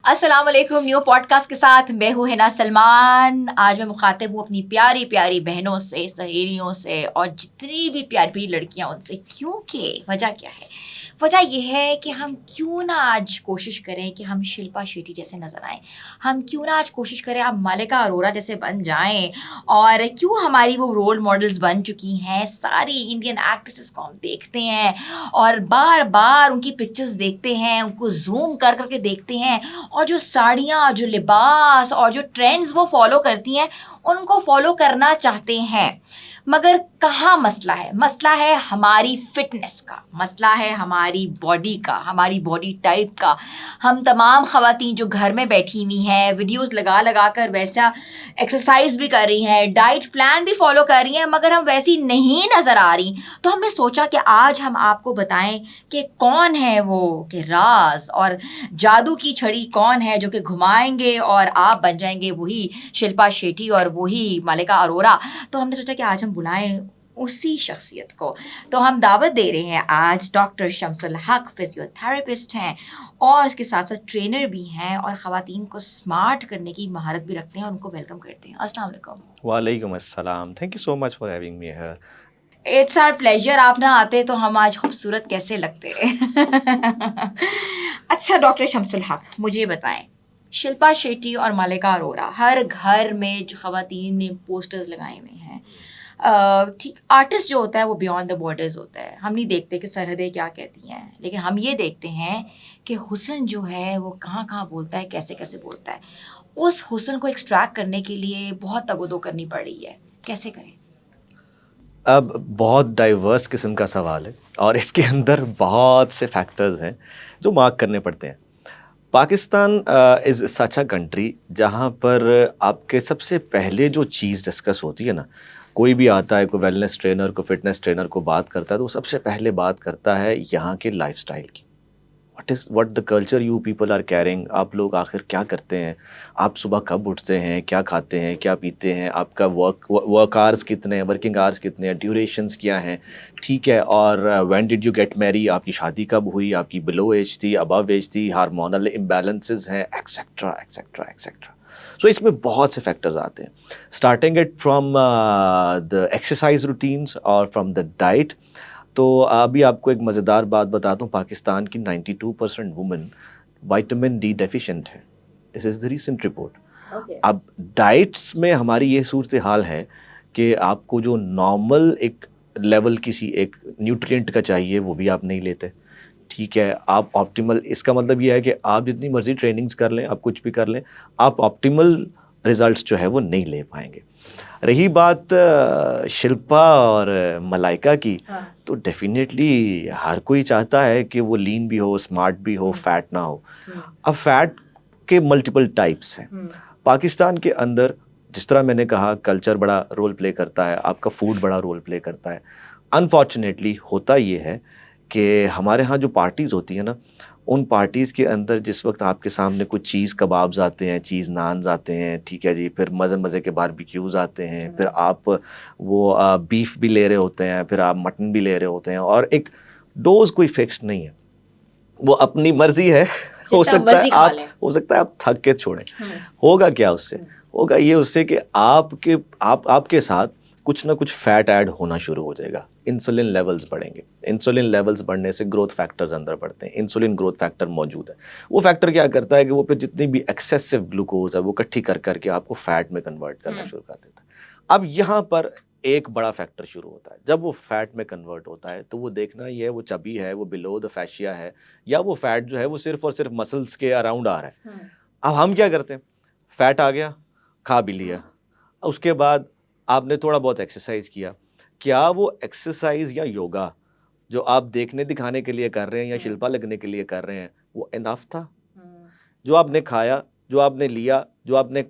अस्सलाम वालेकुम। New podcast के साथ मैं हूँ हिना सलमान। आज मैं मुखातिब हूँ अपनी प्यारी प्यारी बहनों से, सहेलियों से और जितनी भी प्यारी प्यारी लड़कियाँ उनसे। क्योंकि वजह क्या है? वजह यह है कि हम क्यों ना आज कोशिश करें कि हम शिल्पा शेट्टी जैसे नज़र आएं। हम क्यों ना आज कोशिश करें हम मालिका अरोरा जैसे बन जाएं। और क्यों हमारी वो रोल मॉडल्स बन चुकी हैं, सारी इंडियन एक्ट्रेसेस को हम देखते हैं और बार बार उनकी पिक्चर्स देखते हैं, उनको जूम कर करके देखते हैं और जो साड़ियाँ, जो लिबास और जो ट्रेंड्स वो फॉलो करती हैं उनको फॉलो करना चाहते हैं। मगर कहाँ मसला है? मसला है हमारी फिटनेस का, मसला है हमारी बॉडी का, हमारी बॉडी टाइप का। हम तमाम ख़वातीन जो घर में बैठी हुई हैं, वीडियोस लगा लगा कर वैसा एक्सरसाइज भी कर रही हैं, डाइट प्लान भी फॉलो कर रही हैं, मगर हम वैसी नहीं नज़र आ रही। तो हमने सोचा कि आज हम आपको बताएं कि कौन है वो, कि राज और जादू की छड़ी कौन है जो कि घुमाएंगे और आप बन जाएंगे वही शिल्पा शेट्टी और वही मालिका अरोरा। तो हमने सोचा कि आज हम बुलाएं उसी शख्सियत को। तो हम दावत दे रहे हैं आज डॉक्टर शम्सुल हक, फिजियोथेरेपिस्ट हैं और इसके साथ साथ ट्रेनर भी हैं और ख़वातीन को स्मार्ट करने की महारत भी रखते हैं और उनको वेलकम करते हैं। अस्सलाम वालेकुम। वालेकुम अस्सलाम। Thank you so much for having me here. It's our pleasure. आप ना आते तो हम आज खूबसूरत कैसे लगते। अच्छा डॉक्टर शम्सुल हक, मुझे बताएं, शिल्पा शेट्टी और मालिका अरोरा, हर घर में जो ख़वातीन ने पोस्टर्स लगाए हुए हैं। ठीक, आर्टिस्ट जो होता है वो बियॉन्ड द बॉर्डर्स होता है। हम नहीं देखते कि सरहदें क्या कहती हैं, लेकिन हम ये देखते हैं कि हुस्न जो है वो कहाँ कहाँ बोलता है, कैसे कैसे बोलता है। उस हुस्न को एक्सट्रैक्ट करने के लिए बहुत तगोदो करनी पड़ रही है। कैसे करें? अब बहुत डाइवर्स किस्म का सवाल है और इसके अंदर बहुत से फैक्टर्स हैं जो मार्क करने पड़ते हैं। Pakistan is such a country जहाँ पर आपके सबसे पहले जो चीज़ डिस्कस होती है ना, कोई भी आता है, कोई वेलनेस ट्रेनर को फिटनेस ट्रेनर को बात करता है तो वो सबसे पहले बात करता है यहाँ के लाइफस्टाइल की। What the culture you people are caring. आप लोग आखिर क्या करते हैं, आप सुबह कब उठते हैं, क्या खाते हैं, क्या पीते हैं, आपका वर्क आवर्स कितने हैं, वर्किंग आवर्स कितने हैं, ड्यूरेशंस क्या हैं, ठीक है। और when did you get Mary, आपकी शादी कब हुई, आपकी बिलो एज थी, अबव एज थी, हार्मोनल इम्बैलेंसेस हैं, एक्सेट्रा एक्सेट्रा एक्सेट्रा। सो इसमें बहुत से फैक्टर्स आते हैं, starting it from the exercise routines और फ्रॉम द डाइट। तो अभी आपको एक मज़ेदार बात बताता हूँ, पाकिस्तान की 92% वुमेन विटामिन डी डेफिशिएंट है। This is the recent report. अब डाइट्स में हमारी ये सूरत हाल है कि आपको जो नॉर्मल एक लेवल किसी एक न्यूट्रिएंट का चाहिए वो भी आप नहीं लेते, ठीक है। आप ऑप्टिमल, इसका मतलब ये है कि आप जितनी मर्जी ट्रेनिंग्स कर लें, आप कुछ भी कर लें, आप ऑप्टिमल रिजल्ट्स जो है वो नहीं ले पाएंगे। रही बात शिल्पा और मलाइका की, तो डेफिनेटली हर कोई चाहता है कि वो लीन भी हो, स्मार्ट भी हो, फैट ना हो। अब फैट के मल्टीपल टाइप्स हैं पाकिस्तान के अंदर। जिस तरह मैंने कहा, कल्चर बड़ा रोल प्ले करता है, आपका फूड बड़ा रोल प्ले करता है। अनफॉर्चुनेटली होता ये है कि हमारे यहाँ जो पार्टीज़ होती है ना, उन पार्टीज़ के अंदर जिस वक्त आपके सामने कुछ चीज़ कबाब्स आते हैं, चीज़ नान्स आते हैं, ठीक है जी, फिर मज़े मज़े के बारबेक्यूज़ आते हैं, फिर आप वो बीफ भी ले रहे होते हैं, फिर आप मटन भी ले रहे होते हैं और एक डोज कोई फिक्स्ड नहीं है, वो अपनी मर्जी है। हो सकता है आप थक के छोड़ें। होगा क्या उससे? होगा ये उससे कि आपके साथ कुछ ना कुछ फैट ऐड होना शुरू हो जाएगा, इंसुलिन लेवल्स बढ़ेंगे। इंसुलिन लेवल्स बढ़ने से ग्रोथ फैक्टर्स अंदर बढ़ते हैं, इंसुलिन ग्रोथ फैक्टर मौजूद है। वो फैक्टर क्या करता है कि वो फिर जितनी भी एक्सेसिव ग्लूकोज है वो इकट्ठी कर करके आपको फैट में कन्वर्ट करना शुरू कर देता है। अब यहाँ पर एक बड़ा फैक्टर शुरू होता है, जब वो फैट में कन्वर्ट होता है तो वो देखना ये है, वो चबी है, वो बिलो द फैशिया है, या वो फैट जो है वो सिर्फ और सिर्फ मसल्स के अराउंड आ रहा है। अब हम क्या करते हैं, फैट आ गया, खा भी लिया, उसके बाद आपने थोड़ा बहुत एक्सरसाइज किया। क्या वो एक्सरसाइज या योगा जो आप देखने दिखाने के लिए कर रहे हैं या शिल्पा लगने के लिए कर रहे हैं वो इनफ था? जो आपने खाया, जो आपने लिया, जो आपने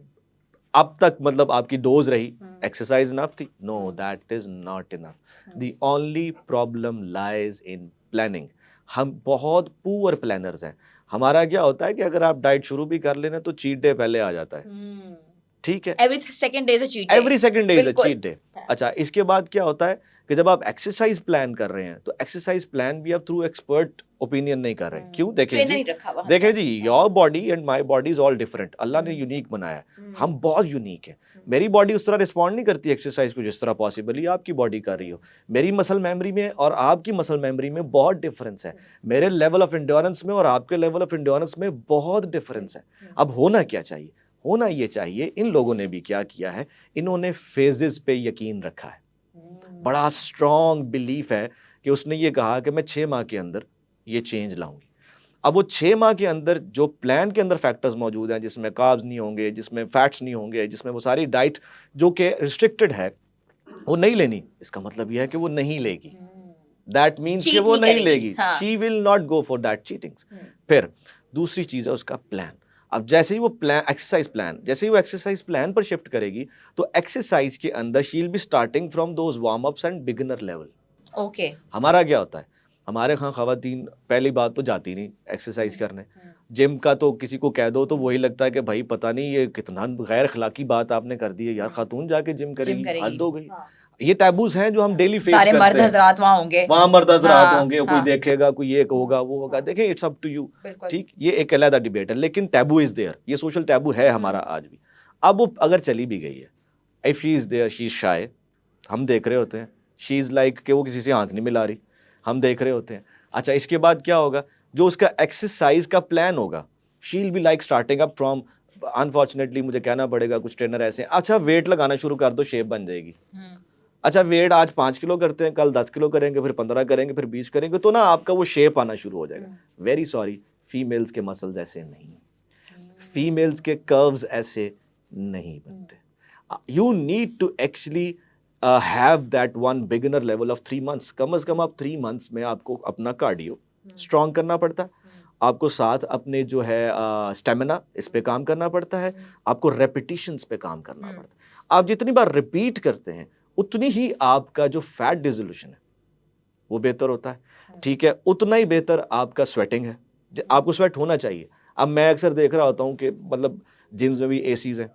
अब तक मतलब आपकी डोज रही, एक्सरसाइज इनफ थी? No, that is not enough. The only problem lies in planning. हम बहुत पुअर प्लानर्स हैं। हमारा क्या होता है कि अगर आप डाइट शुरू भी कर लेना तो चीट डे पहले आ जाता है, ठीक है। Every second day is a cheat day. Every second day is a cheat day. अच्छा, इसके बाद क्या होता है कि जब आप एक्सरसाइज प्लान कर रहे हैं तो एक्सरसाइज प्लान भी आप थ्रू एक्सपर्ट ओपिनियन नहीं कर रहे हैं। क्यों? देखें ट्रेनर जी, नहीं रखा हुआ देखें जी, your body and my body is all different. अल्लाह ने यूनिक बनाया है, हम बहुत यूनिक है। मेरी बॉडी उस तरह रिस्पॉन्ड नहीं करती एक्सरसाइज को जिस तरह पॉसिबली आपकी बॉडी कर रही हो। मेरी मसल मेमोरी में और आपकी मसल मेमोरी में बहुत डिफरेंस है। मेरे लेवल ऑफ एंड्योरेंस में और आपके लेवल ऑफ एंड्योरेंस में बहुत डिफरेंस है। अब होना क्या चाहिए? होना ये चाहिए, इन लोगों ने भी क्या किया है, इन्होंने फेजेस पे यकीन रखा है। बड़ा स्ट्रॉन्ग बिलीफ है कि उसने ये कहा कि मैं 6 माह के अंदर ये चेंज लाऊंगी। अब वो 6 माह के अंदर जो प्लान के अंदर फैक्टर्स मौजूद हैं, जिसमें कार्ब्स नहीं होंगे, जिसमें फैट्स नहीं होंगे, जिसमें वो सारी डाइट जो कि रिस्ट्रिक्टेड है वो नहीं लेनी, इसका मतलब यह है कि वो नहीं लेगी। दैट मीन्स कि Cheat वो नहीं नहीं करेगी, लेगी, हाँ। She will not go for that cheatings. फिर दूसरी चीज है उसका प्लान। अब जैसे ही वो प्लान एक्सरसाइज प्लान, जैसे ही वो एक्सरसाइज प्लान पर शिफ्ट करेगी तो एक्सरसाइज के अंदर she will be starting from those warm ups and beginner level. Okay. हमारा क्या होता है, हमारे यहाँ खवातीन पहली बात तो जाती नहीं एक्सरसाइज करने। जिम का तो किसी को कह दो तो वही लगता है कि भाई पता नहीं ये कितना गैर अखलाकी बात आपने कर दी है यार, खातून जाके जिम करेगी, हद हो गई। ये टैबूज हैं जो हम डेली फेस सारे करते मर्द हैं। हजरात वहाँ होंगे, वहाँ मर्द हजरात हाँ, होंगे, कोई हाँ। देखेगा, कोई ये होगा, वो होगा। देखें, इट्स अप टू यू, बिल्कुल। ठीक, ये एक अलग डिबेट है, लेकिन टैबू इज देयर, ये सोशल टैबू है हमारा आज भी। अब वो अगर चली भी गई है, if she is there, she is shy, हम देख रहे होते हैं, शी इज लाइक कि वो किसी से आंख नहीं मिला रही, हम देख रहे होते हैं। अच्छा, इसके बाद क्या होगा? जो उसका एक्सरसाइज का प्लान होगा, she will be like starting up from, unfortunately मुझे कहना पड़ेगा, कुछ ट्रेनर ऐसे हैं, अच्छा वेट लगाना शुरू कर दो, शेप बन जाएगी। अच्छा, वेट आज 5 किलो करते हैं, कल 10 किलो करेंगे, फिर 15 करेंगे, फिर 20 करेंगे, तो ना आपका वो शेप आना शुरू हो जाएगा। वेरी सॉरी, फीमेल्स के मसल्स ऐसे नहीं, फीमेल्स के कर्व्स ऐसे नहीं बनते। You need to actually have that one beginner level of 3 months. कम से कम आप 3 मंथ्स में आपको अपना कार्डियो स्ट्रॉन्ग करना पड़ता है, आपको साथ अपने जो है स्टेमिना इस पे काम करना पड़ता है, आपको रेपिटिशंस पे काम करना पड़ता है। आप जितनी बार रिपीट करते हैं उतनी ही आपका जो फैट डिसोल्यूशन है वो बेहतर होता है, ठीक है, उतना ही बेहतर आपका स्वेटिंग है। आपको स्वेट होना चाहिए। अब मैं अक्सर देख रहा होता हूँ कि मतलब जिम्स में भी एसीज हैं,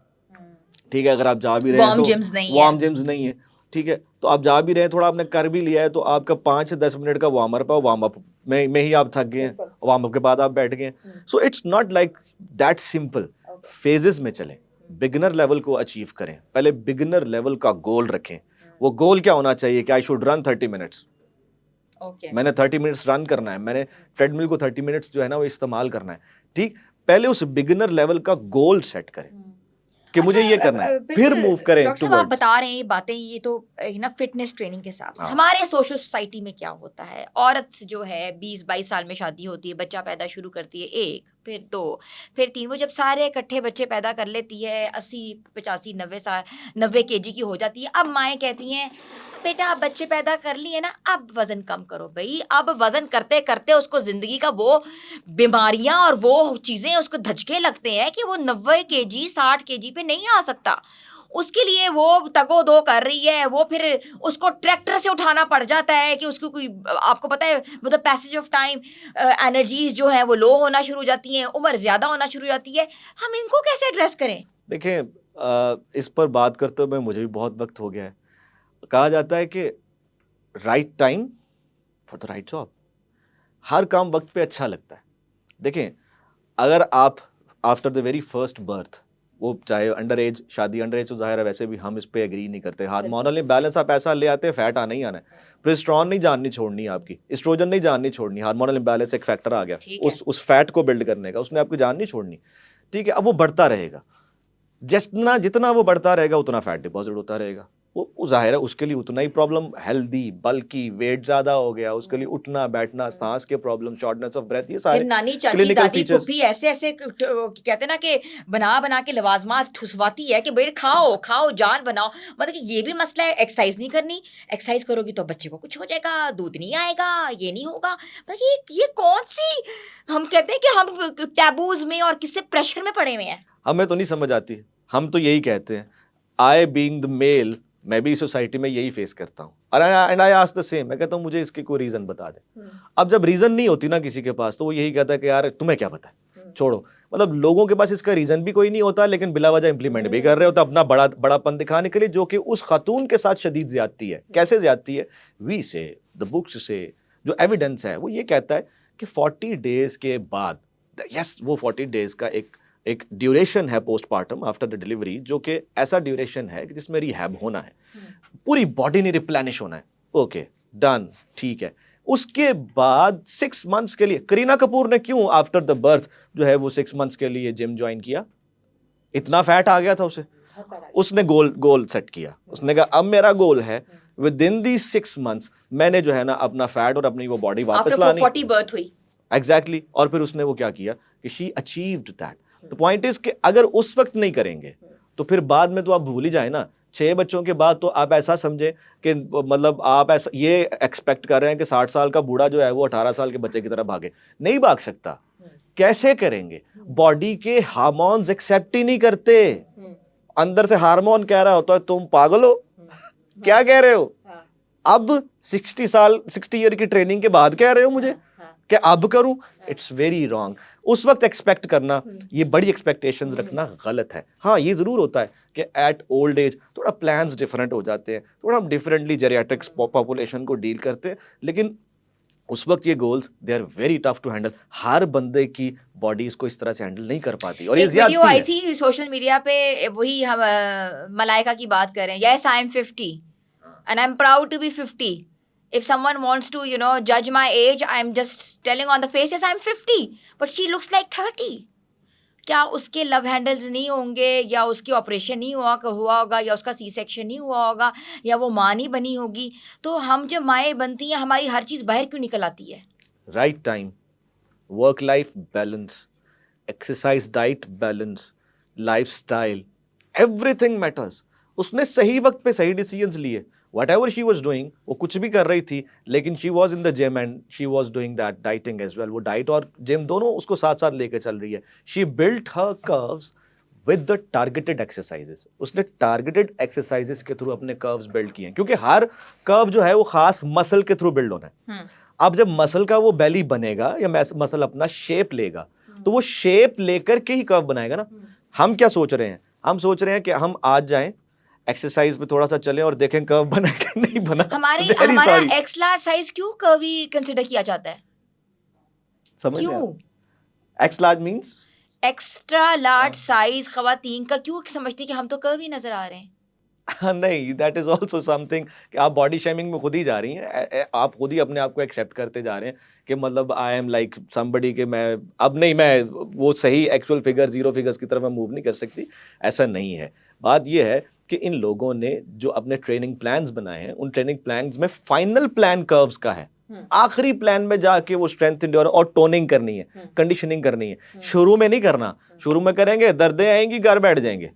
ठीक है, अगर आप जा भी रहे हैं वार्म तो जिम्स नहीं है। वार्म जिम्स नहीं है, ठीक है, तो आप जा भी रहे हैं, थोड़ा आपने कर भी लिया है, तो आपका 5 से 10 मिनट का वार्म अप है, वार्म अप में ही आप थक गए हैं, वार्म अप के बाद आप बैठ गए हैं। So it's not like that simple. Phases में चलें, बिगिनर लेवल को अचीव करें, पहले बिगिनर लेवल का गोल रखें। वो गोल क्या होना चाहिए कि आई शुड रन 30 मिनट्स। मैंने 30 मिनट्स रन करना है, मैंने ट्रेडमिल को 30 मिनट्स जो है ना वो इस्तेमाल करना है, ठीक। पहले उस बिगिनर लेवल का गोल सेट करें कि मुझे ये करना है, फिर मूव करें डॉक्टर साहब, आप टुवर्ड्स। बता रहे हैं ये बातें, ये तो ना फिटनेस ट्रेनिंग के हिसाब से। हाँ। हमारे सोशल सोसाइटी में क्या होता है, औरत जो है 20-22 साल में शादी होती है, बच्चा पैदा शुरू करती है, 1 फिर 2 फिर 3, वो जब सारे इकट्ठे बच्चे पैदा कर लेती है, 80-85-90 केजी की हो जाती है। अब माएँ कहती हैं बेटा आप बच्चे पैदा कर लिए ना, अब वजन कम करो। भाई अब वजन करते करते उसको जिंदगी का वो बीमारियां और वो चीजें उसको धचके लगते हैं कि वो 90 केजी 60 केजी पे नहीं आ सकता। उसके लिए वो तगो दो कर रही है, वो फिर उसको ट्रैक्टर से उठाना पड़ जाता है कि उसको कोई, आपको पता है मतलब पैसेज ऑफ टाइम एनर्जीज जो है वो लो होना शुरू हो जाती हैं, उम्र ज्यादा होना शुरू हो जाती है। हम इनको कैसे एड्रेस करें? देखें, इस पर बात करते हुए मुझे भी बहुत वक्त हो गया है। कहा जाता है कि right time for the right job. हर काम वक्त पे अच्छा लगता है। देखें, अगर आप after the very first birth, वो चाहे अंडर एज शादी, अंडर एज तो जाहिर है वैसे भी हम इस पे एग्री नहीं करते, हार्मोनल इम्बैलेंस आप ऐसा ले आते हैं, फैट आना ही आना है, प्रोजेस्टेरोन नहीं जाननी छोड़नी आपकी, एस्ट्रोजन नहीं जाननी छोड़नी, हार्मोनल इम्बैलेंस एक फैक्टर आ गया उस फैट को बिल्ड करने का, उसने आपकी जान नहीं छोड़नी, ठीक है। अब वो बढ़ता रहेगा, जितना जितना वो बढ़ता रहेगा उतना फैट डिपॉजिट होता रहेगा, वो जाहिर है उसके लिए उतना ही प्रॉब्लम, हेल्दी बल्कि वेट ज्यादा हो गया, उसके लिए उठना बैठना, सांस के प्रॉब्लम, शॉर्टनेस ऑफ ब्रेथ, ये सारे नानी चाची क्लिनिकल दादी फीचर्स। फूफी ऐसे ऐसे कहते हैं ना कि बना बना के लवाजमात ठुसवाती है कि बेटे खाओ खाओ जान बनाओ। मतलब कि ये भी मसला है, एक्सरसाइज नहीं करनी, एक्सरसाइज करोगी तो बच्चे को कुछ हो जाएगा, दूध नहीं आएगा, ये नहीं होगा। मतलब ये कौन सी, हम कहते हैं कि हम टैबूज में और किससे प्रेशर में पड़े हुए हैं। हमें तो नहीं समझ आती, हम तो यही कहते हैं, आई बीइंग द मेल, मैं भी सोसाइटी में यही फेस करता हूँ, and I ask the same, मैं कहता हूँ मुझे इसकी कोई रीजन बता दे। अब जब रीजन नहीं होती ना किसी के पास, तो वो यही कहता है कि यार तुम्हें क्या पता है, छोड़ो। मतलब लोगों के पास इसका रीजन भी कोई नहीं होता, लेकिन बिला वजह इंप्लीमेंट भी कर रहे होते अपना बड़ापन दिखाने के लिए, जो कि उस खातून के साथ शदीद ज्यादती है। कैसे ज्यादती है? वी से, द बुक्स से जो एविडेंस है वो ये कहता है कि 40 डेज के बाद, यस वो 40 डेज का एक ड्यूरेशन है पोस्टमार्टम आफ्टर द डिलीवरी, जो कि ऐसा ड्यूरेशन है कि जिसमें रिहैब होना है, पूरी बॉडी ने रिप्लेनिश होना है। ओके डन, ठीक है। उसके बाद 6 मंथ्स के लिए करीना कपूर ने क्यों आफ्टर द बर्थ जो है वो 6 मंथ्स के लिए जिम ज्वाइन किया? इतना फैट आ गया था उसे, उसने गोल सेट किया। उसने कहा अब मेरा गोल है विद इन दी 6 मंथ्स मैंने जो है ना अपना फैट और अपनी वो बॉडी वापस लानी। 40 बर्थ हुई एग्जैक्टली और फिर उसने वो क्या किया कि she achieved that. The point is कि अगर उस वक्त नहीं करेंगे तो फिर बाद में तो आप भूल ही जाए ना। 6 बच्चों के बाद तो आप ऐसा समझे कि मतलब आप ऐसा ये एक्सपेक्ट कर रहे हैं कि 60 साल का बूढ़ा जो है वो 18 साल के बच्चे की तरह भागे। नहीं भाग सकता। कैसे करेंगे? बॉडी के हार्मोन्स एक्सेप्ट ही नहीं करते। अंदर से हार्मोन कह रहा होता है तुम पागल हो, क्या कह रहे हो? अब 60 ईयर की ट्रेनिंग के बाद कह रहे हो मुझे कि अब करूं? It's very wrong. उस वक्त एक्सपेक्ट करना, ये बड़ी एक्सपेक्टेशंस रखना गलत है। हाँ ये जरूर होता है कि एट ओल्ड एज थोड़ा प्लान्स डिफरेंट हो जाते हैं, थोड़ा हम डिफरेंटली जेरियाट्रिक्स पॉपुलेशन को डील करते हैं, लेकिन उस वक्त ये goals they are very tough to handle. हर बंदे की बॉडी इसको इस तरह से हैंडल नहीं कर पाती। और ये वीडियो आई ज्यादती है। थी सोशल मीडिया पे, वही हम मलाइका की बात कर रहे हैं। Yes I am 50 and I'm proud to be 50. If someone wants to, judge my age, I'm just telling on the face, yes, I'm 50. But she looks like 30. क्या उसके लव हैंडल्स नहीं होंगे, या उसकी ऑपरेशन नहीं हुआ होगा, या उसका सी सेक्शन नहीं हुआ होगा, या वो माँ नहीं बनी होगी? तो हम जब माएँ बनती हैं हमारी हर चीज़ बाहर क्यों निकल आती है? Right time, work life balance, exercise diet balance, lifestyle, everything matters. उसने सही वक्त पे सही डिसीजंस लिए। Whatever she was doing, वो कुछ भी कर रही थी, लेकिन she was in the gym and she was doing that dieting as well. वो डाइट और जिम दोनों उसको साथ साथ लेके चल रही है। She built her curves with the targeted exercises. उसने targeted exercises के थ्रू अपने curves build किए हैं, क्योंकि हर curve जो है वो खास मसल के थ्रू बिल्ड होना है। अब जब मसल का वो बेली बनेगा या मसल अपना शेप लेगा, तो वो शेप लेकर के ही कर्व बनाएगा ना। हम क्या सोच रहे हैं? हम सोच रहे हैं कि हम आज जाएं एक्सरसाइज पे थोड़ा सा चले और देखें कर्व बना कि नहीं बना। हमारा एक्स लार्ज साइज क्यों कर्वी कंसीडर किया जाता है? समझ क्यों? X large means extra large size खवातीन का क्यों समझती कि हम तो कर्वी नजर आ रहे हैं? नहीं, दैट इज ऑल्सो समथिंग कि आप बॉडी शेमिंग में खुद ही जा रही हैं। आप खुद ही अपने आप को एक्सेप्ट करते जा रहे हैं कि मतलब आई एम लाइक समबडी कि मैं अब नहीं, मैं वो सही एक्चुअल फिगर 0 फिगर्स की तरफ मैं मूव नहीं कर सकती। ऐसा नहीं है। बात ये है कि इन लोगों ने जो अपने ट्रेनिंग प्लान्स बनाए हैं, उन ट्रेनिंग प्लान्स में फाइनल प्लान कर्व्स का है। आखिरी प्लान में जाके वो स्ट्रेंथ इंड्योरेंस और टोनिंग करनी है, कंडीशनिंग करनी है। शुरू में नहीं करना। शुरू में करेंगे दर्दें आएंगी, घर बैठ जाएंगे,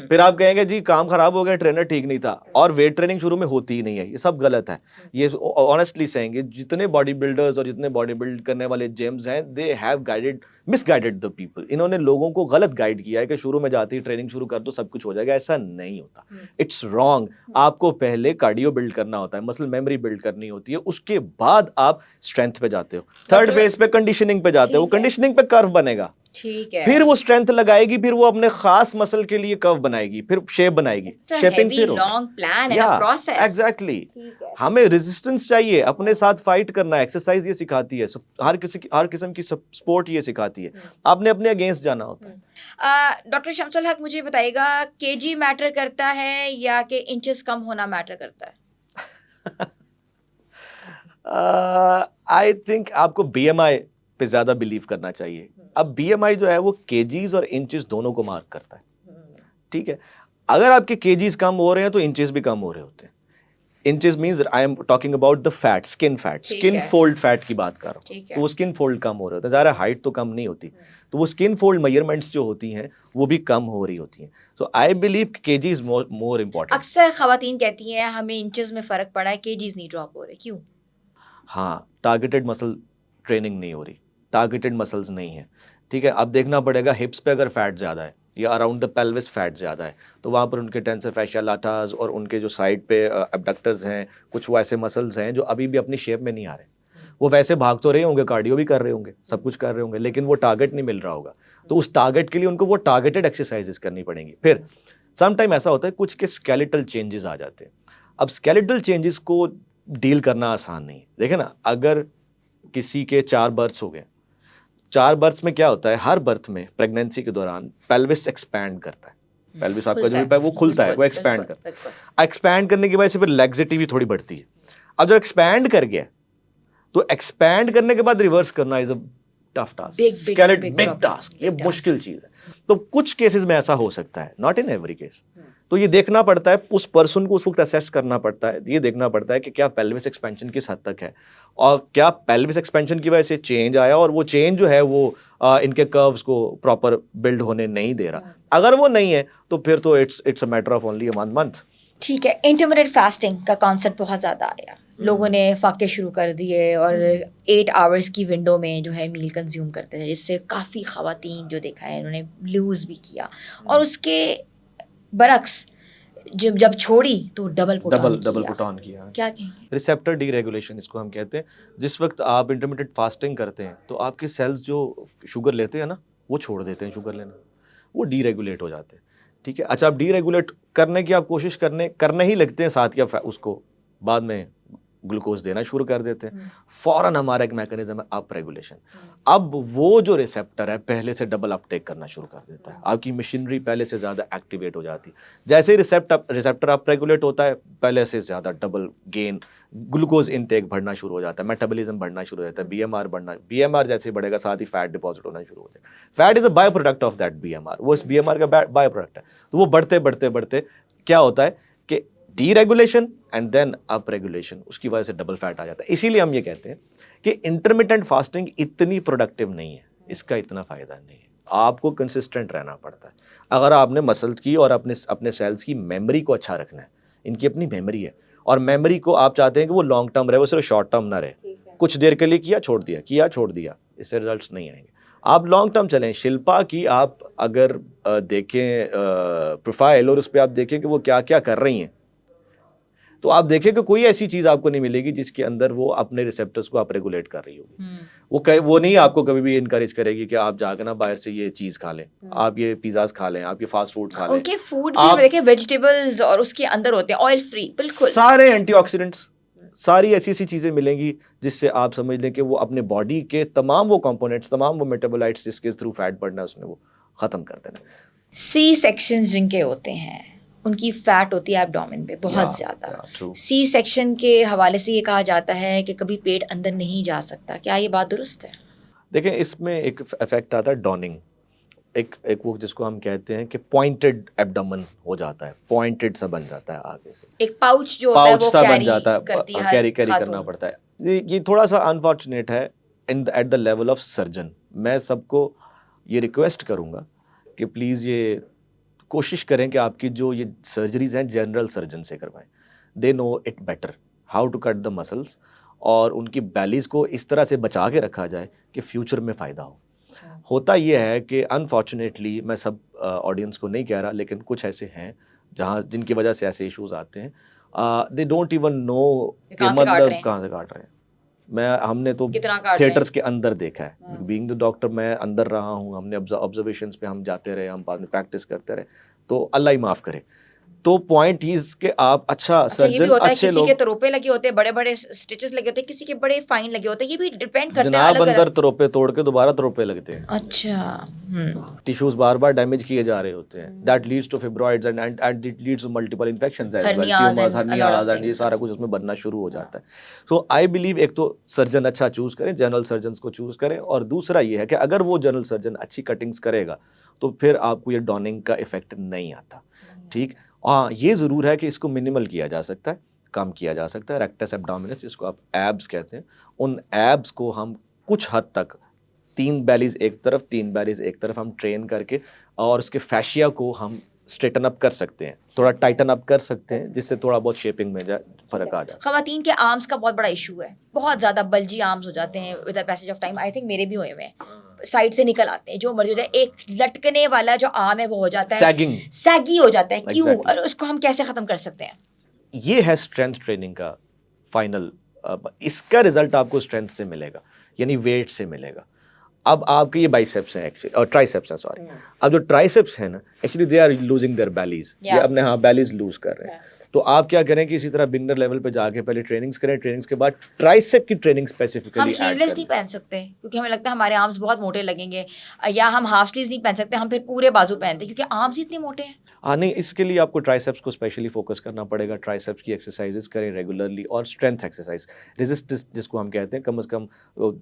फिर आप कहेंगे जी काम खराब हो गया, ट्रेनर ठीक नहीं था। और वेट ट्रेनिंग शुरू में होती ही नहीं है। ये सब गलत है। ये ऑनेस्टली सेइंग, जितने बॉडी बिल्डर्स और जितने बॉडी बिल्ड करने वाले जिम्स हैं, they have misguided the people. इन्होंने लोगों को गलत गाइड किया है कि शुरू में जाते ही ट्रेनिंग शुरू कर दो सब कुछ हो जाएगा। ऐसा नहीं होता। It's wrong. आपको पहले कार्डियो बिल्ड करना होता है, मसल मेमोरी बिल्ड करनी होती है, उसके बाद आप स्ट्रेंथ पे जाते हो। थर्ड फेज पे कंडीशनिंग पे जाते हो। कंडीशनिंग पे कर्व बनेगा, ठीक है, फिर वो स्ट्रेंथ लगाएगी, फिर वो अपने खास मसल के लिए कर्व बनाएगी, फिर शेप बनाएगी। शेपिंग फिर लॉन्ग प्लान है, प्रोसेस। एग्जैक्टली। हमें रेजिस्टेंस चाहिए, अपने साथ फाइट करना। एक्सरसाइज ये सिखाती है, हर किस्म की स्पोर्ट ये सिखाती है। आपने अपने अगेंस्ट जाना होता है। डॉक्टर शमसुल हक, मुझे बताइएगा, केजी मैटर करता है या कि इंचेस कम होना मैटर करता है? आई थिंक आपको बीएमआई पे ज्यादा बिलीव करना चाहिए। अब बीएमआई जो है वो केजीज और इंचेस दोनों को मार्क करता है। ठीक है, अगर आपके केजीज कम हो रहे हैं तो इंचेस भी कम हो रहे होते हैं। Inches means I am talking about the fat, skin fold fat की बात कर रहा हूँ। तो वो स्किन फोल्ड कम हो रहे होते हैं। ज़ाहिर है हाइट तो कम नहीं होती, तो वो स्किन फोल्ड मेजरमेंट्स जो होती हैं वो भी कम हो रही होती हैं। So I believe KG is more important. अक्सर खवातीन कहती हैं हमें इंचेस में फर्क पड़ा है, केजीज नहीं ड्रॉप हो रहे, क्यों? हाँ, टारगेटेड मसल ट्रेनिंग नहीं हो रही, टारगेटेड मसल्स नहीं है। ठीक है, अब देखना पड़ेगा हिप्स पे अगर फैट ज़्यादा है या अराउंड द पेल्विस फैट ज़्यादा है, तो वहाँ पर उनके टेंसर फैशिया लाटास और उनके जो साइड पे एब्डक्टर्स हैं, कुछ वो ऐसे मसल्स हैं जो अभी भी अपनी शेप में नहीं आ रहे। वो वैसे भाग तो रहे होंगे, कार्डियो भी कर रहे होंगे, सब कुछ कर रहे होंगे, लेकिन वो टारगेट नहीं मिल रहा होगा। तो उस टारगेट के लिए उनको वो टारगेटेड एक्सरसाइजेस करनी पड़ेंगी। फिर सम टाइम ऐसा होता है कुछ के स्केलेटल चेंजेस आ जाते हैं। अब स्केलेटल चेंजेस को डील करना आसान नहीं है। देखें ना, अगर किसी के 4 बर्थ्स हो गए, 4 बर्थ्स में क्या होता है, हर बर्थ में प्रेगनेंसी के दौरान पेल्विस एक्सपैंड करता है। पेल्विस आपका जो है वो खुलता है, वो एक्सपैंड करता है। एक्सपैंड करने की वजह से फिर लैक्सिटी भी थोड़ी बढ़ती है। अब जब एक्सपैंड कर गया तो एक्सपैंड करने के बाद रिवर्स करना इज अ टफ टास्क, स्केलेट बिग टास्क, ये मुश्किल चीज है। तो कुछ केसेस में ऐसा हो सकता है, नॉट इन एवरी केस। तो ये देखना पड़ता है, उस पर्सन को उस वक्त असेस करना पड़ता है, ये देखना पड़ता है कि क्या पेल्विस एक्सपेंशन किस हद तक है और क्या पेल्विस एक्सपेंशन की वजह से चेंज आया और वो चेंज जो है वो इनके कर्व्स को प्रॉपर बिल्ड होने नहीं दे रहा। अगर वो नहीं है तो फिर तो it's a matter of only 1 month. ठीक है, इंटरमिटेंट फास्टिंग का कॉन्सेप्ट बहुत ज़्यादा आया, लोगों ने फाके शुरू कर दिए और 8 आवर्स की विंडो में जो है मील कंज्यूम करते थे, जिससे काफ़ी ख़वातीन जो देखा है इन्होंने लूज़ भी किया और उसके बरक्स जब छोड़ी तो डबल पुट ऑन किया। क्या कहेंगे? रिसेप्टर डीरेगुलेशन इसको हम कहते हैं। जिस वक्त आप इंटरमिटेंट फास्टिंग करते हैं तो आपके सेल्स जो शुगर लेते हैं ना, वो छोड़ देते हैं शुगर लेना, वो डीरेगुलेट हो जाते हैं। ठीक है, अच्छा, आप डीरेगुलेट करने की आप कोशिश करने ही लगते हैं, साथ ही आप उसको बाद में ग्लूकोज देना शुरू कर देते हैं। फौरन हमारा एक मैकेनिज्म है अप रेगुलेशन। अब वो जो रिसेप्टर है पहले से डबल अपटेक करना शुरू कर देता है, आपकी मशीनरी पहले से ज़्यादा एक्टिवेट हो जाती है। जैसे ही रिसेप्टर अप रेगुलेट होता है, पहले से ज़्यादा डबल गेन ग्लूकोज इनटेक बढ़ना शुरू हो जाता है, मेटाबॉलिज्म बढ़ना शुरू हो जाता है, बीएमआर जैसे बढ़ेगा साथ ही फैट डिपॉजिट होना शुरू हो जाएगा। Fat is a by product of that BMR, वो इस बीएमआर का बाय प्रोडक्ट है। तो वो बढ़ते बढ़ते बढ़ते क्या होता है कि deregulation and then up regulation, उसकी वजह से डबल फैट आ जाता है। इसीलिए हम ये कहते हैं कि इंटरमिटेंट फास्टिंग इतनी प्रोडक्टिव नहीं है, इसका इतना फायदा नहीं है। आपको कंसिस्टेंट रहना पड़ता है। अगर आपने मसल्स की और अपने सेल्स की मेमोरी को अच्छा रखना है, इनकी अपनी मेमोरी है और मेमोरी को आप चाहते हैं कि वो लॉन्ग टर्म रहे, वो सिर्फ शॉर्ट टर्म ना रहे। कुछ देर के लिए किया छोड़ दिया, इससे रिजल्ट्स नहीं आएंगे। आप लॉन्ग टर्म चलें। शिल्पा की आप अगर देखें प्रोफाइल और उस पर आप देखें कि वो क्या क्या कर रही हैं, तो आप देखें कि कोई ऐसी चीज आपको नहीं मिलेगी जिसके अंदर वो अपने रिसेप्टर्स को आप रेगुलेट कर रही होगी। वो नहीं आपको कभी भी इनकरेज करेगी कि आप जाकर ना बाहर से ये चीज खा लें, आप ये पिज्जाज खा लें, आप ये फास्ट फूड खा लें। उनके फूड भी देखें वेजिटेबल्स और उसके अंदर होते हैं ऑयल फ्री, बिल्कुल सारे एंटीऑक्सीडेंट्स, सारी ऐसी चीजें मिलेंगी जिससे आप समझ लें कि वो अपने बॉडी के तमाम वो कंपोनेंट्स, तमाम वो मेटाबोलाइट्स जिसके थ्रू फैट बढ़ना है उसने वो खत्म कर देना। सी सेक्शन जिनके होते हैं उनकी फैट होती है एब्डोमेन पे बहुत ज़्यादा। सी सेक्शन के हवाले से ये कहा जाता है कि कभी पेट अंदर नहीं जा सकता, क्या ये बात दुरुस्त है? देखें, इसमें एक इफेक्ट आता है डॉनिंग, एक वो जिसको हम कहते हैं कि पॉइंटेड एब्डोमेन हो जाता है, पॉइंटेड सा बन जाता है आगे से, एक पाउच जो होता है वो सा बन जाता है, कैरी करना पड़ता है। ये थोड़ा सा अनफॉर्चुनेट है at the level of surgeon. मैं सबको ये रिक्वेस्ट करूँगा कि प्लीज़ ये कोशिश करें कि आपकी जो ये सर्जरीज हैं जनरल सर्जन से करवाएं। They know it better how to cut the muscles, और उनकी बैलीज को इस तरह से बचा के रखा जाए कि फ्यूचर में फ़ायदा हो। होता ये है कि अनफॉर्चुनेटली, मैं सब ऑडियंस को नहीं कह रहा, लेकिन कुछ ऐसे हैं जहाँ जिनकी वजह से ऐसे इश्यूज आते हैं, दे डोंट इवन नो कि मतलब कहाँ से काट रहे हैं। हमने तो थिएटर्स के अंदर देखा है, बीइंग द डॉक्टर मैं अंदर रहा हूँ, हमने ऑब्जर्वेशंस पे हम जाते रहे, हम बाद में प्रैक्टिस करते रहे, तो अल्लाह ही माफ़ करे। तो पॉइंट ही कि आप अच्छा सर्जन, अच्छे लोग, किसी के तरोपे लगे होते हैं, बड़े बड़े स्टिचेस लगे होते हैं, किसी के बड़े फाइन लगे होते हैं, ये भी डिपेंड करता है। जनाब अंदर तरोपे तोड़ के दोबारा तरोपे लगते हैं। अच्छा, टिश्यूज बार बार डैमेज किए जा रहे होते हैं। That leads to fibroids and it leads to multiple infections as well, tumours, hernias and ये सारा कुछ उसमें बनना शुरू हो जाता है। सो आई बिलीव एक तो सर्जन अच्छा चूज करें, जनरल सर्जन को चूज करें, और दूसरा ये है कि अगर वो जनरल सर्जन अच्छी कटिंग्स करेगा तो फिर आपको ये डॉनिंग का इफेक्ट नहीं आता। ठीक, हाँ, ये ज़रूर है कि इसको मिनिमल किया जा सकता है, कम किया जा सकता है। रेक्टस एब्डोमिनस, जिसको आप एब्स कहते हैं, उन एब्स को हम कुछ हद तक 3 बैलीज एक तरफ 3 बैलीज एक तरफ हम ट्रेन करके और उसके फैशिया को हम स्ट्रेटन अप कर सकते हैं, थोड़ा टाइटन अप कर सकते हैं, जिससे थोड़ा बहुत शेपिंग में फर्क आ जाए। खवातीन के आर्म्स का बहुत बड़ा इशू है, बहुत ज़्यादा बल्जी आर्म्स हो जाते हैं with the passage of time. I think मेरे भी हुए हैं, साइड से निकल आते हैं, जो मर्जी हो जाए, एक लटकने वाला जो आर्म है वो हो जाता है सैगी हो जाता है। क्यों? और उसको हम कैसे ख़त्म कर सकते हैं? ये है स्ट्रेंथ ट्रेनिंग का फाइनल, इसका रिजल्ट आपको स्ट्रेंथ से मिलेगा, यानी वेट से मिलेगा। अब आपके ये बाइसेप्स हैं एक्चुअली, और ट्राइसेप्स हैं, सॉरी। अब जो ट्राइसेप्स हैं ना, actually they are losing their bellies, ये अपने बेलीज लूज कर रहे हैं। तो आप क्या करें कि इसी तरह बिगनर लेवल पे जाके पहले ट्रेनिंग्स करें, ट्रेनिंग्स के बाद ट्राइसेप की ट्रेनिंग हम स्पेसिफिकली ऐड स्लीवलेस करें। नहीं पहन सकते क्योंकि हमें लगता है हमारे आर्म्स बहुत मोटे लगेंगे, या हम हाफ स्लीव्स नहीं पहन सकते, हम फिर पूरे बाजू पहनते हैं क्योंकि आर्म्स ही इतने मोटे हैं। हाँ नहीं, इसके लिए आपको ट्राइसेप्स को स्पेशली फोकस करना पड़ेगा। ट्राइसेप्स की एक्सरसाइजेस करें रेगुलरली, और स्ट्रेंथ एक्सरसाइज, रेजिस्टेंस जिसको हम कहते हैं, कम से कम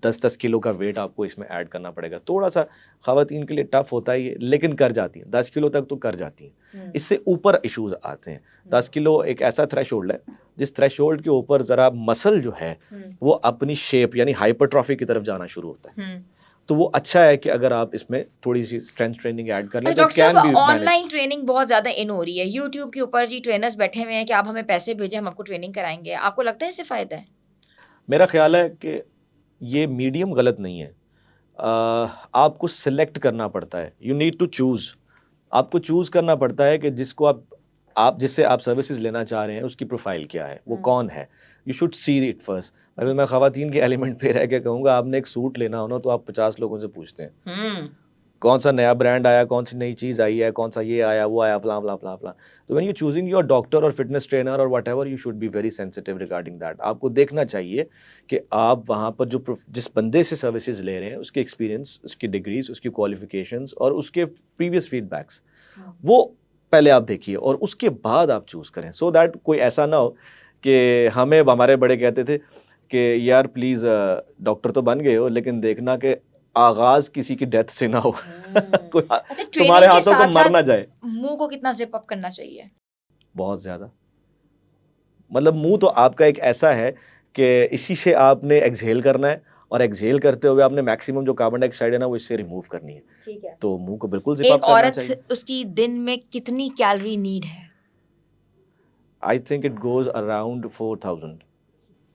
10-10 किलो का वेट आपको इसमें ऐड करना पड़ेगा। थोड़ा सा ख़वातीन के लिए टफ होता है ये, लेकिन कर जाती हैं, 10 किलो तक तो कर जाती हैं। इससे ऊपर इश्यूज आते हैं। 10 किलो एक ऐसा थ्रेशोल्ड है जिस थ्रेशोल्ड के ऊपर ज़रा मसल जो है वो अपनी शेप यानी हाइपरट्रॉफी की तरफ जाना शुरू होता है। तो वो अच्छा है कि अगर आप इसमें थोड़ी सी स्ट्रेंथ ट्रेनिंग ऐड कर लें तो डॉक्टर कैन साहब, बी ऑनलाइन ट्रेनिंग बहुत ज्यादा इन हो रही है, यूट्यूब के ऊपर जी ट्रेनर्स बैठे हुए हैं कि आप हमें पैसे भेजें, हम आपको ट्रेनिंग कराएंगे। आपको लगता है इससे फायदा है? मेरा ख्याल है कि ये मीडियम गलत नहीं है। आपको सिलेक्ट करना पड़ता है, यू नीड टू चूज़। आपको चूज़ करना पड़ता है कि जिसको आप जिससे आप सर्विसेज लेना चाह रहे हैं उसकी प्रोफाइल क्या है, वो कौन है। You should see it first. अगर मैं ख़वातीन के एलिमेंट पे रह के कहूँगा, आपने एक सूट लेना हो ना तो आप 50 लोगों से पूछते हैं कौन सा नया ब्रांड आया, कौन सी नई चीज़ आई है, कौन सा ये आया, वो आया, फला फला फला फला। तो when you choosing your doctor और फिटनेस ट्रेनर और what ever, you should be very sensitive regarding that. आपको देखना चाहिए कि आप वहाँ पर जिस बंदे से सर्विसेज ले रहे हैं उसके एक्सपीरियंस, उसकी डिग्रीज, उसकी क्वालिफिकेशंस और उसके प्रीवियस फीडबैक्स, वो पहले आप देखिए और उसके बाद आप चूज़ करें, सो दैट कोई ऐसा ना हो कि हमें हमारे बड़े कहते थे कि यार प्लीज़ डॉक्टर तो बन गए हो लेकिन देखना कि आगाज किसी की डेथ से ना हो। कोई अच्छा, तुम्हारे ट्रेनिंग के हाथों को साथ मर ना साथ जाए। मुंह को कितना जिप अप करना चाहिए? बहुत ज़्यादा, मतलब मुंह तो आपका एक ऐसा है कि इसी से आपने एक्सहेल करना है, और एक्सहेल करते हुए आपने मैक्सिमम जो कार्बन डाइऑक्साइड है ना वो इससे रिमूव करनी है। ठीक है। तो मुंह को बिल्कुल जिप एक अप करना औरत चाहिए। उसकी दिन में कितनी कैलोरी नीड है? I think it goes around 4000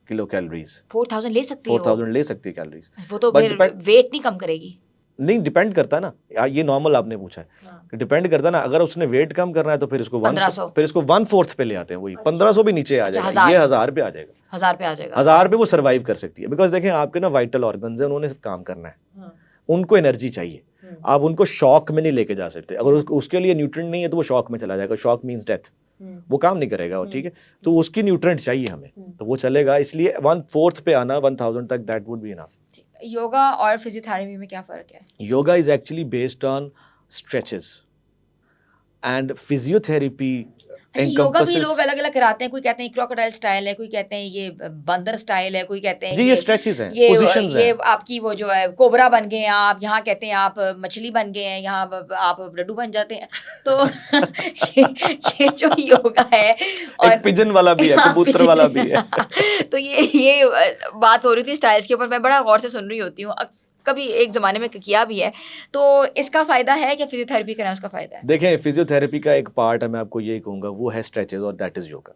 kilo calories. 4000 ले सकती है वो? 4000 ले सकती है कैलोरीज। वो तो बट फिर डिपेंड, वेट नहीं कम करेगी। नहीं डिपेंड करता है ना, ये नॉर्मल आपने पूछा है कि डिपेंड करता है ना। अगर उसने वेट कम करना है तो फिर इसको 1500। फिर इसको 1/4 पे ले आते हैं, वही 1500 भी नीचे आ अच्छा, जाएगा, 1000। ये 1000 पे आ जाएगा। 1000 पे आ जाएगा। 1000 पे वो सर्वाइव कर सकती है, बिकॉज देखें आपके ना वाइटल ऑर्गन्स हैं, उन्होंने काम करना है, उनको एनर्जी चाहिए। आप उनको शॉक में नहीं लेके जा सकते। अगर उसके लिए न्यूट्रिएंट नहीं है तो वो शॉक में चला जाएगा, शॉक मींस डेथ, वो काम नहीं करेगा, ठीक है। तो उसकी न्यूट्रिएंट चाहिए हमें, तो वो चलेगा। इसलिए 1/4 पे आना 1000 तक, that would be enough. Yoga और फिजियोथेरेपी में क्या फर्क है? Yoga is actually based on stretches and physiotherapy अच्छा, योगा भी लोग अलग अलग कराते हैं, कोई कहते हैं क्रोकोडाइल स्टाइल है, कोई कहते हैं ये बंदर स्टाइल है, कोई कहते हैं जी ये स्ट्रेचेस हैं, ये पोजीशंस ये हैं। आपकी वो जो है कोबरा बन गए हैं आप, यहाँ कहते हैं आप मछली बन गए हैं, यहाँ आप लड्डू बन जाते हैं। तो ये जो योगा है, और एक पिजन वाला भी है, हाँ, कबूतर वाला भी है। तो ये बात हो रही थी स्टाइल्स के ऊपर, मैं बड़ा गौर से सुन रही होती हूँ, कभी एक ज़माने में किया भी है। तो इसका फ़ायदा है कि फिजियोथेरेपी करना उसका फ़ायदा है? देखें, फिजियोथेरेपी का एक पार्ट है, मैं आपको यही कहूँगा, वो है स्ट्रेचेस और दैट इज़ योगा।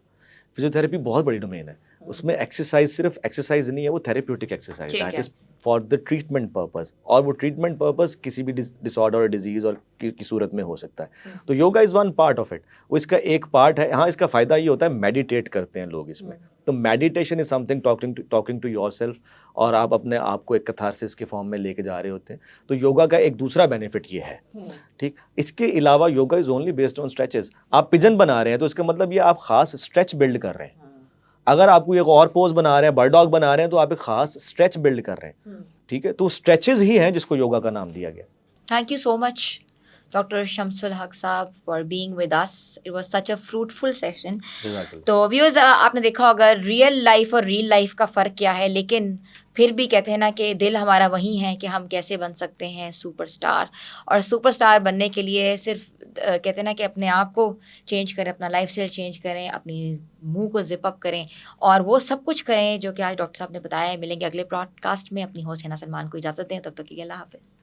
फिजियोथेरेपी बहुत बड़ी डोमेन है, उसमें एक्सरसाइज सिर्फ एक्सरसाइज नहीं है, वो therapeutic exercise, that is for the treatment purpose. और वो ट्रीटमेंट पर्पस किसी भी डिसऑर्डर और डिजीज और की सूरत में हो सकता है। तो yoga is one part of it, वो इसका एक पार्ट है। हाँ, इसका फ़ायदा ये होता है, मेडिटेट करते हैं लोग इसमें। तो meditation is something talking to yourself, और आप अपने आप को एक कैथारसिस के फॉर्म में लेके जा रहे होते हैं। तो योगा का एक दूसरा बेनिफिट ये है, ठीक। इसके अलावा yoga is only based on stretches. आप पिजन बना रहे हैं तो इसका मतलब ये आप खास स्ट्रेच बिल्ड कर रहे हैं। अगर आपको एक और पोज बना रहे हैं, बर्ड डॉग बना रहे हैं, तो आप एक खास स्ट्रेच बिल्ड कर रहे हैं, ठीक है। तो स्ट्रेचेस ही हैं जिसको योगा का नाम दिया गया। Thank you so much doctor Shamsul हक साहब for being with us. It was such a fruitful session. तो व्यूअर्स, आपने देखा अगर रियल लाइफ और रियल लाइफ का फ़र्क क्या है, लेकिन फिर भी कहते हैं ना कि दिल हमारा वही है कि हम कैसे बन सकते हैं सुपरस्टार। और सुपरस्टार बनने के लिए सिर्फ कहते हैं ना कि अपने आप को चेंज करें, अपना लाइफस्टाइल चेंज करें, अपनी मुंह को जिप अप करें, और वो सब कुछ करें जो कि आज डॉक्टर साहब ने बताया है। मिलेंगे अगले पॉडकास्ट में। अपनी होस्ट हिना सलमान को इजाज़त दें, तब तक के लिए अल्लाह हाफ़िज़।